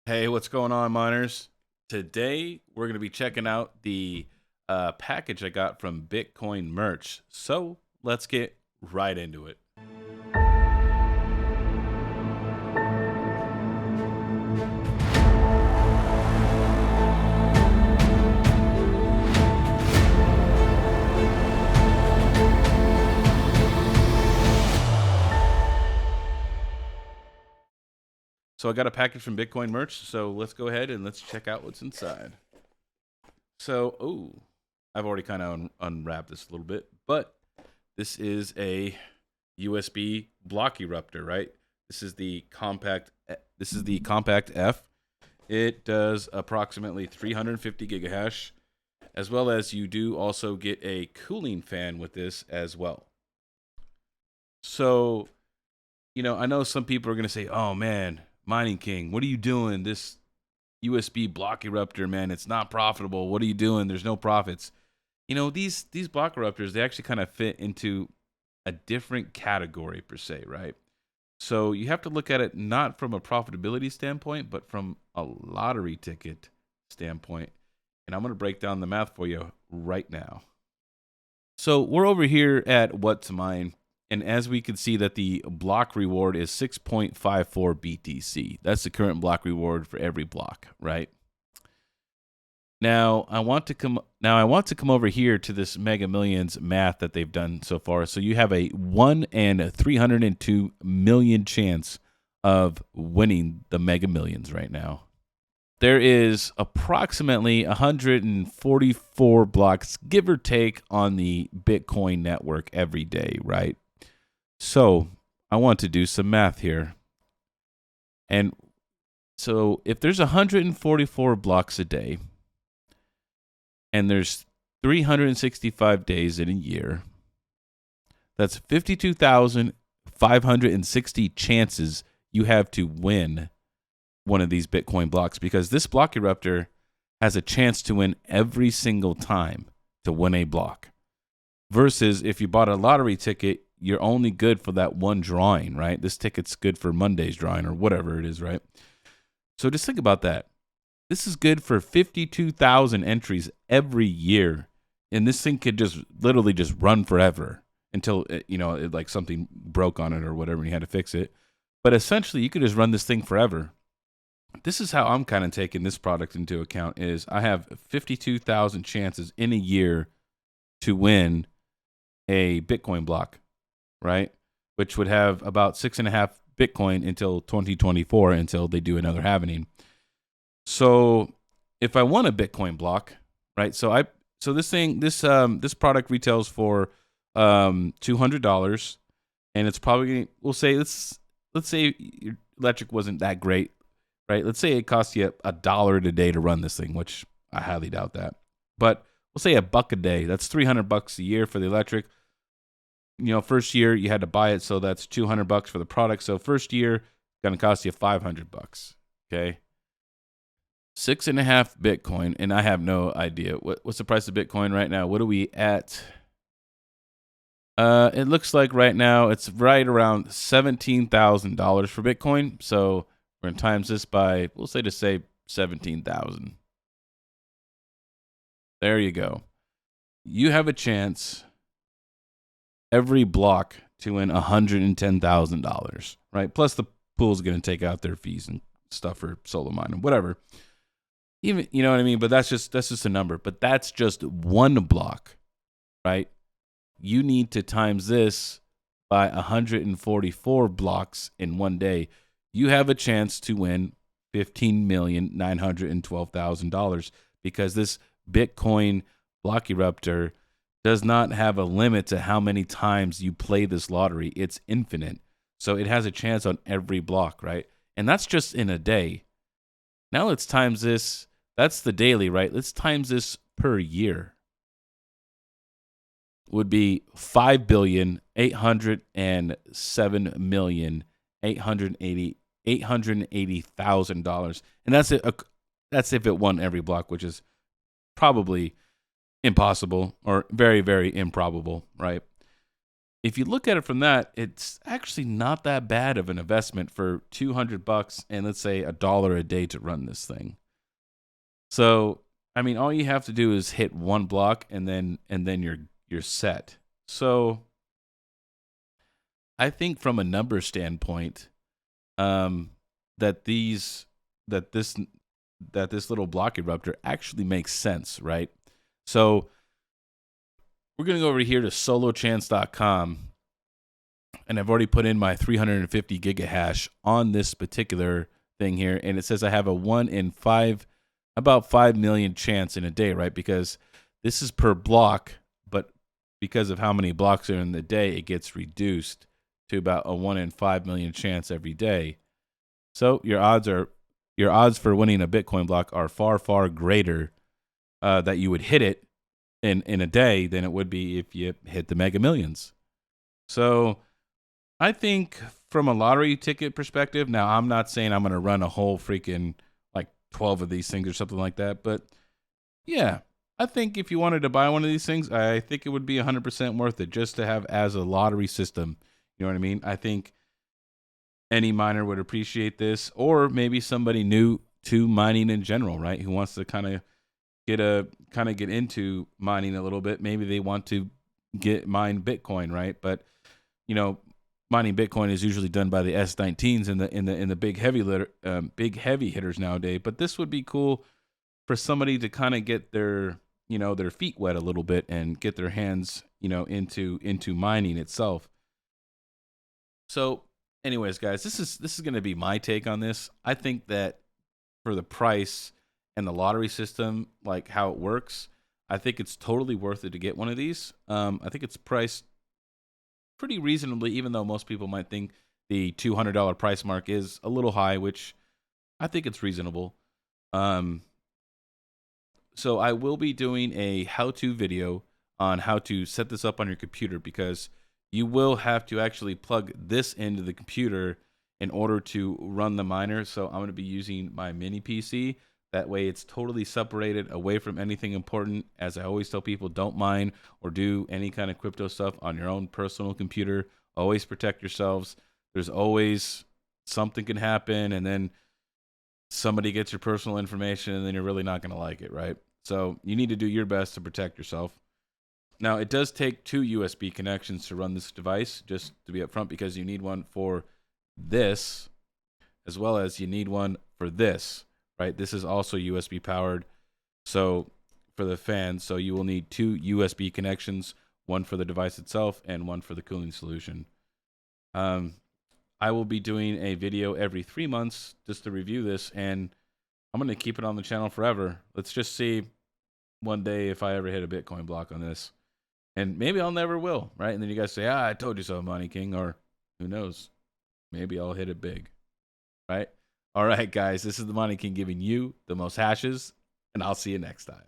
Hey, what's going on, miners? Today we're going to be checking out the package I got from Bitcoin Merch. So let's get right into it. So I got a package from Bitcoin Merch. So let's go ahead and let's check out what's inside. I've already kind of unwrapped this a little bit, but this is a USB block eruptor, right? This is the compact. This is the compact F. It does approximately 350 gigahash, as well as you do also get a cooling fan with this as well. So, I know some people are going to say, "Oh man, Mining King, what are you doing? This USB block eruptor, man, it's not profitable. What are you doing? There's no profits." These block eruptors, they actually kind of fit into a different category per se, right? So you have to look at it not from a profitability standpoint, but from a lottery ticket standpoint. And I'm going to break down the math for you right now. So we're over here at What to Mine. And as we can see that the block reward is 6.54 BTC. That's the current block reward for every block, right? Now I want to come over here to this Mega Millions math that they've done so far. So you have a 1 in 302 million chance of winning the Mega Millions right now. There is approximately 144 blocks, give or take, on the Bitcoin network every day, right? So I want to do some math here. And so if there's 144 blocks a day, and there's 365 days in a year, that's 52,560 chances you have to win one of these Bitcoin blocks, because this block eruptor has a chance to win every single time to win a block. Versus if you bought a lottery ticket, you're only good for that one drawing, right? This ticket's good for Monday's drawing or whatever it is, right? So just think about that. This is good for 52,000 entries every year. And this thing could just literally just run forever until, like something broke on it or whatever and you had to fix it. But essentially, you could just run this thing forever. This is how I'm kind of taking this product into account is I have 52,000 chances in a year to win a Bitcoin block, right? Which would have about 6.5 Bitcoin until 2024, until they do another halvening. So if I want a Bitcoin block, right? So this product retails for $200, and it's probably, let's say your electric wasn't that great, right? Let's say it costs you $1 a day to run this thing, which I highly doubt that. But we'll say $1 a day. That's $300 a year for the electric. First year you had to buy it, so that's $200 for the product. So first year gonna cost you $500. Okay. 6.5 Bitcoin, and I have no idea what's the price of Bitcoin right now. What are we at? It looks like right now it's right around $17,000 for Bitcoin. So we're gonna times this by, we'll say 17,000. There you go. You have a chance every block to win $110,000, right? Plus the pool's gonna take out their fees and stuff for solo mining, whatever. Even, you know what I mean? But that's just a number. But that's just one block, right? You need to times this by 144 blocks in one day. You have a chance to win $15,912,000, because this Bitcoin block eruptor does not have a limit to how many times you play this lottery. It's infinite. So it has a chance on every block, right? And that's just in a day. Now let's times this. That's the daily, right? Let's times this per year. Would be $5,807,880,000, and that's it. That's if it won every block, which is probably impossible or very, very improbable, right? if you look at it from that, it's actually not that bad of an investment for $200 and let's say $1 a day to run this thing. So, I mean, all you have to do is hit one block and then you're set. So, I think from a number standpoint, that these that this little block eruptor actually makes sense, right? So we're gonna go over here to solochance.com, and I've already put in my 350 gigahash on this particular thing here, and it says I have a 1 in 5, about 5 million chance in a day, right? Because this is per block, but because of how many blocks are in the day, it gets reduced to about a 1 in 5 million chance every day. So your odds for winning a Bitcoin block are far greater that you would hit it in a day than it would be if you hit the Mega Millions. So I think from a lottery ticket perspective, now I'm not saying I'm going to run a whole freaking like 12 of these things or something like that, but yeah, I think if you wanted to buy one of these things, I think it would be 100% worth it just to have as a lottery system. You know what I mean? I think any miner would appreciate this, or maybe somebody new to mining in general, right? Who wants to kind of get into mining a little bit. Maybe they want to mine Bitcoin, right? But you know, mining Bitcoin is usually done by the S19s and the big heavy hitters nowadays. But this would be cool for somebody to kind of get their feet wet a little bit and get their hands into mining itself. So anyways, guys, this is going to be my take on this. I think that for the price and the lottery system, like how it works, I think it's totally worth it to get one of these. I think it's priced pretty reasonably, even though most people might think the $200 price mark is a little high, which I think it's reasonable. So I will be doing a how-to video on how to set this up on your computer, because you will have to actually plug this into the computer in order to run the miner. So I'm going to be using my mini PC. That way it's totally separated away from anything important. As I always tell people, don't mine or do any kind of crypto stuff on your own personal computer. Always protect yourselves. There's always something can happen, and then somebody gets your personal information, and then you're really not going to like it, right? So you need to do your best to protect yourself. Now, it does take 2 USB connections to run this device, just to be upfront, because you need one for this, as well as you need one for this, right? This is also USB powered, so for the fan, so you will need 2 USB connections, one for the device itself and one for the cooling solution. I will be doing a video every 3 months just to review this, and I'm going to keep it on the channel forever. Let's just see one day if I ever hit a Bitcoin block on this. And maybe I'll never will, right? And then you guys say, I told you so, Money King, or who knows? Maybe I'll hit it big, right? All right, guys, this is the Money King giving you the most hashes, and I'll see you next time.